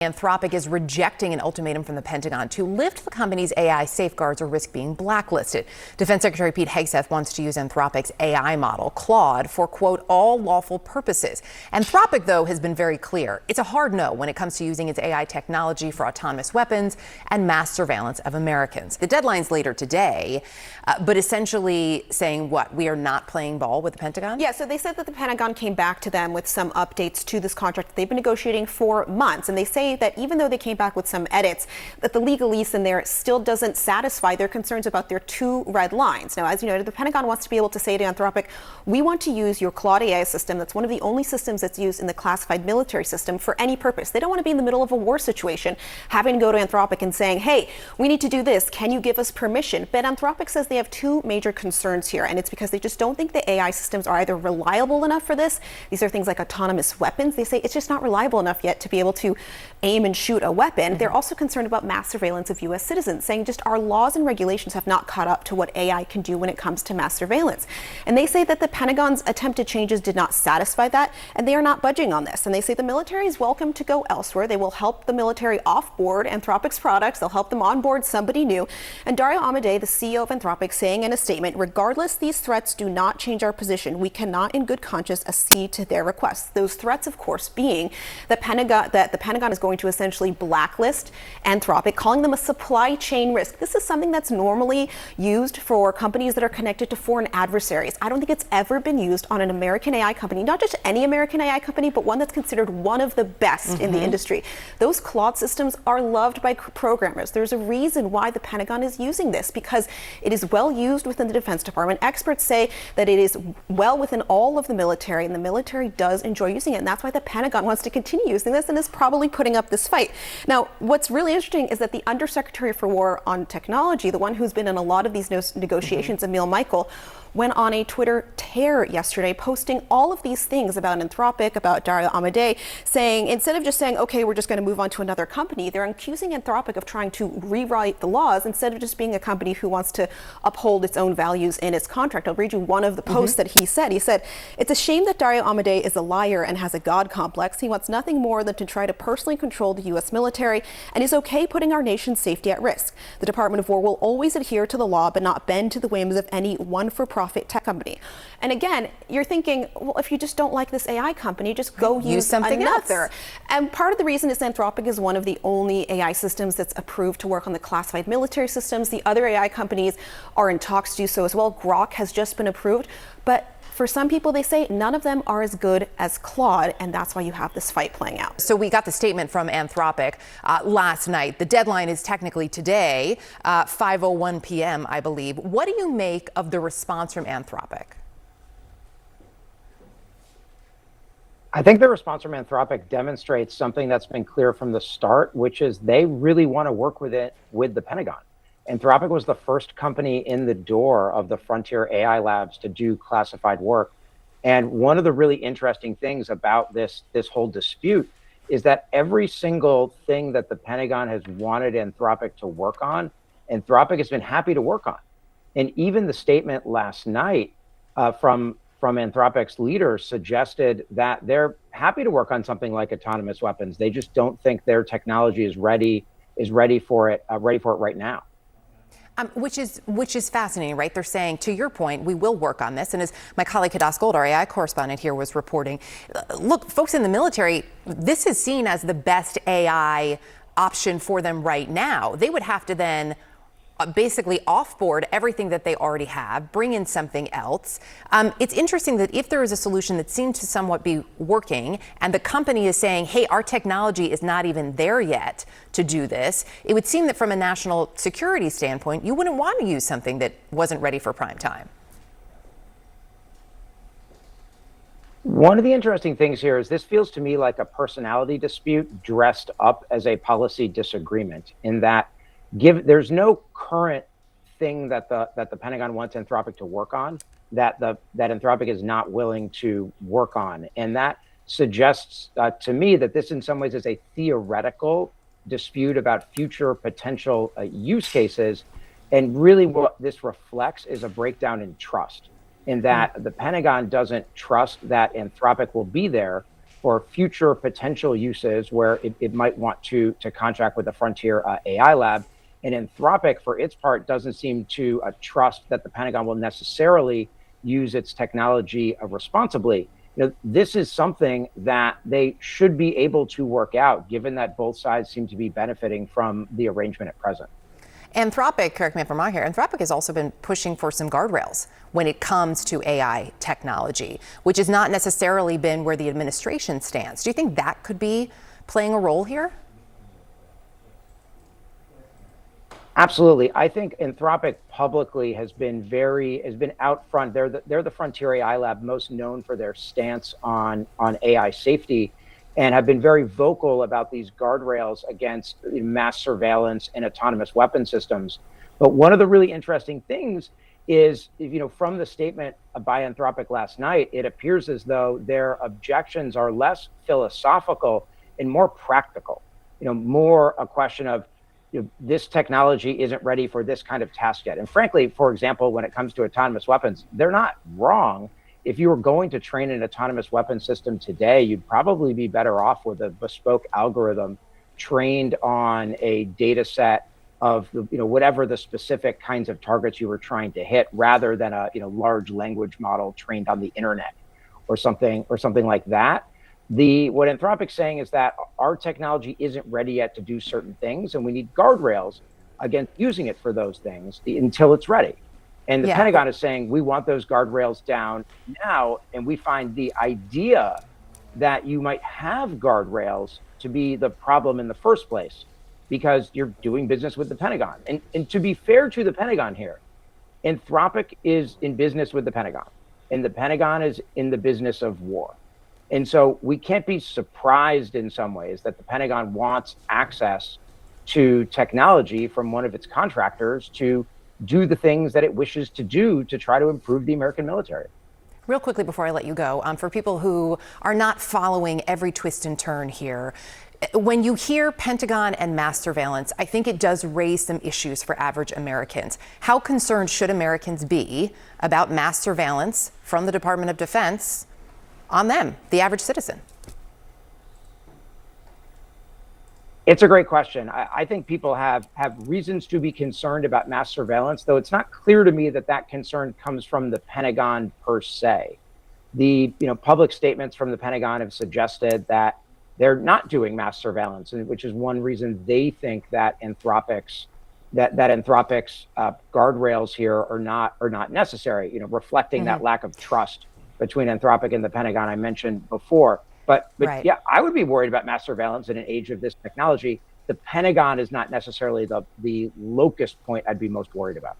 Anthropic is rejecting an ultimatum from the Pentagon to lift the company's AI safeguards or risk being blacklisted. Defense Secretary Pete Hegseth wants to use Anthropic's AI model, Claude, for, quote, all lawful purposes. Anthropic, though, has been very clear. It's a hard no when it comes to using its AI technology for autonomous weapons and mass surveillance of Americans. The deadline's later today, but essentially saying what? We are not playing ball with the Pentagon? Yeah, so they said that the Pentagon came back to them with some updates to this contract that they've been negotiating for months. And they say that even though they came back with some edits, that the legalese in there still doesn't satisfy their concerns about their two red lines. Now, as you noted, the Pentagon wants to be able to say to Anthropic, we want to use your Claude AI system. That's one of the only systems that's used in the classified military system for any purpose. They don't want to be in the middle of a war situation, having to go to Anthropic and saying, hey, we need to do this. Can you give us permission? But Anthropic says they have two major concerns here, and it's because they just don't think the AI systems are either reliable enough for this. These are things like autonomous weapons. They say it's just not reliable enough yet to be able to aim and shoot a weapon. They're also concerned about mass surveillance of U.S. citizens, saying just our laws and regulations have not caught up to what AI can do when it comes to mass surveillance. And they say that the Pentagon's attempted changes did not satisfy that, and they are not budging on this. And they say the military is welcome to go elsewhere. They will help the military offboard Anthropic's products. They'll help them onboard somebody new. And Dario Amodei, the CEO of Anthropic, saying in a statement, regardless, these threats do not change our position. We cannot in good conscience accede to their requests. Those threats, of course, being that the Pentagon is going to essentially blacklist Anthropic, calling them a supply chain risk. This is something that's normally used for companies that are connected to foreign adversaries. I don't think it's ever been used on an American AI company, not just any American AI company, but one that's considered one of the best in the industry. Those Claude systems are loved by programmers. There's a reason why the Pentagon is using this, because it is well used within the Defense Department. Experts say that it is well within all of the military, and the military does enjoy using it. And that's why the Pentagon wants to continue using this and is probably putting up this fight. Now, what's really interesting is that the Undersecretary for War on Technology, the one who's been in a lot of these negotiations, Emil Michael, went on a Twitter tear yesterday, posting all of these things about Anthropic, about Dario Amodei, saying, instead of just saying, okay, we're just going to move on to another company, they're accusing Anthropic of trying to rewrite the laws instead of just being a company who wants to uphold its own values in its contract. I'll read you one of the posts that he said. He said, it's a shame that Dario Amodei is a liar and has a God complex. He wants nothing more than to try to personally control the U.S. military and is okay putting our nation's safety at risk. The Department of War will always adhere to the law, but not bend to the whims of any one-for-profit tech company. And again, you're thinking, well, if you just don't like this AI company, just go use something another. Else. And part of the reason is Anthropic is one of the only AI systems that's approved to work on the classified military systems. The other AI companies are in talks to do so as well. Grok has just been approved, but for some people, they say none of them are as good as Claude, and that's why you have this fight playing out. So we got the statement from Anthropic last night. The deadline is technically today, 5:01 p.m., I believe. What do you make of the response from Anthropic? I think the response from Anthropic demonstrates something that's been clear from the start, which is they really want to work with the Pentagon. Anthropic was the first company in the door of the Frontier AI Labs to do classified work. And one of the really interesting things about this whole dispute is that every single thing that the Pentagon has wanted Anthropic to work on, Anthropic has been happy to work on. And even the statement last night from Anthropic's leaders suggested that they're happy to work on something like autonomous weapons. They just don't think their technology is ready for it right now. Which is fascinating, right? They're saying, to your point, we will work on this. And as my colleague Hadass Gold, our AI correspondent here, was reporting, look, folks in the military, this is seen as the best AI option for them right now. They would have to then basically offboard everything that they already have, bring in something else. It's interesting that if there is a solution that seems to somewhat be working and the company is saying, hey, our technology is not even there yet to do this, it would seem that from a national security standpoint, you wouldn't want to use something that wasn't ready for prime time. One of the interesting things here is this feels to me like a personality dispute dressed up as a policy disagreement, in that there's no current thing that the Pentagon wants Anthropic to work on that Anthropic is not willing to work on, and that suggests to me that this in some ways is a theoretical dispute about future potential use cases, and really what this reflects is a breakdown in trust, in that the Pentagon doesn't trust that Anthropic will be there for future potential uses where it might want to contract with the Frontier AI lab. And Anthropic, for its part, doesn't seem to trust that the Pentagon will necessarily use its technology responsibly. This is something that they should be able to work out, given that both sides seem to be benefiting from the arrangement at present. Anthropic, correct me if I'm wrong here, Anthropic has also been pushing for some guardrails when it comes to AI technology, which has not necessarily been where the administration stands. Do you think that could be playing a role here? Absolutely. I think Anthropic publicly has been out front. They're the Frontier AI lab most known for their stance on AI safety, and have been very vocal about these guardrails against mass surveillance and autonomous weapon systems. But one of the really interesting things is, from the statement by Anthropic last night, it appears as though their objections are less philosophical and more practical. More a question of, this technology isn't ready for this kind of task yet. And frankly, for example, when it comes to autonomous weapons, they're not wrong. If you were going to train an autonomous weapon system today, you'd probably be better off with a bespoke algorithm trained on a data set of whatever the specific kinds of targets you were trying to hit, rather than a large language model trained on the internet or something like that. What Anthropic's saying is that our technology isn't ready yet to do certain things, and we need guardrails against using it for those things until it's ready. And the Pentagon is saying we want those guardrails down now, and we find the idea that you might have guardrails to be the problem in the first place, because you're doing business with the Pentagon. And to be fair to the Pentagon here, Anthropic is in business with the Pentagon, and the Pentagon is in the business of war. And so we can't be surprised in some ways that the Pentagon wants access to technology from one of its contractors to do the things that it wishes to do to try to improve the American military. Real quickly before I let you go, for people who are not following every twist and turn here, when you hear Pentagon and mass surveillance, I think it does raise some issues for average Americans. How concerned should Americans be about mass surveillance from the Department of Defense on them, the average citizen? It's a great question. I think people have reasons to be concerned about mass surveillance, though it's not clear to me that concern comes from the Pentagon per se. The public statements from the Pentagon have suggested that they're not doing mass surveillance, which is one reason they think that Anthropic's guardrails here are not necessary. Reflecting that lack of trust between Anthropic and the Pentagon I mentioned before. But Right. Yeah, I would be worried about mass surveillance in an age of this technology. The Pentagon is not necessarily the locust point I'd be most worried about.